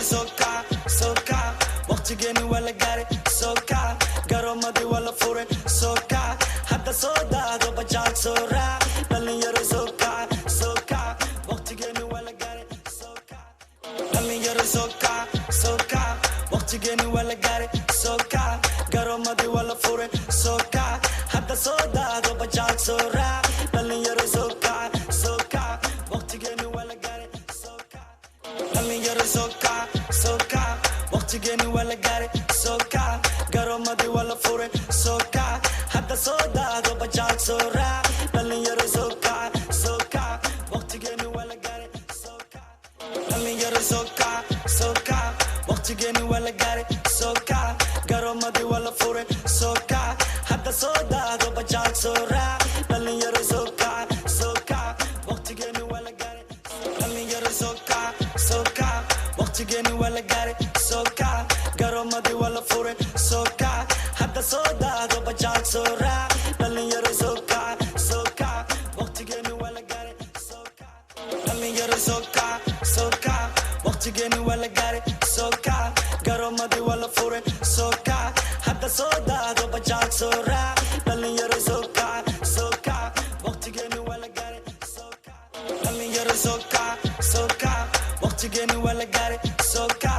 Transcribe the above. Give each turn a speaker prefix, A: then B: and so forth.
A: soca, soca. Waqtigeeni waa la gaaray soca. Garoomadii waa la furay soca. Hadda soo daado bajaaj soo raac. Dhalinyaro soca, soca. Waqtigeeni waa la gaaray soca. Dhalinyaro soca, soca. Waqtigeeni waa la gaaray soca. Garoomadii waa la furay soca. Hadda soo daado bajaaj soo raac. Dhalinyaro soca, soca. Waqtigeeni waa la gaaray soca. Dhalinyaro soca, soca. Waqtigeeni waa la gaaray soca. Garoomadii waa la furay soca. Hadda soo daado bajaaj soo raac. Dhalinyaro soca, soca. Waqtigeeni waa la gaaray soca. Dhalinyaro soca, soca. Waqtigeeni waa la gaaray soca. Garoomadii waa la furay soca. Hadda soo daado bajaaj soo raac. Dhalinyaro soca, soca. Waqtigeeni waa la gaaray dhalinyaro soca, soca. Waqtigeeni waa la gaaray soca. Garoomadii waa la furay soca. Hadda soo daado bajaaj soo raac. Dhalinyaro soca, soca. Waqtigeeni waa la gaaray soca. Dhalinyaro soca, soca. Waqtigeeni waa la gaaray soca. Garoomadii waa la furay soca. Hadda soo daado bajaaj soo raac. Dhalinyaro soca, soca. Waqtigeeni waa la gaaray soca. Dhalinyaro soca, soca. Waqtigeeni waa la gaaray soca.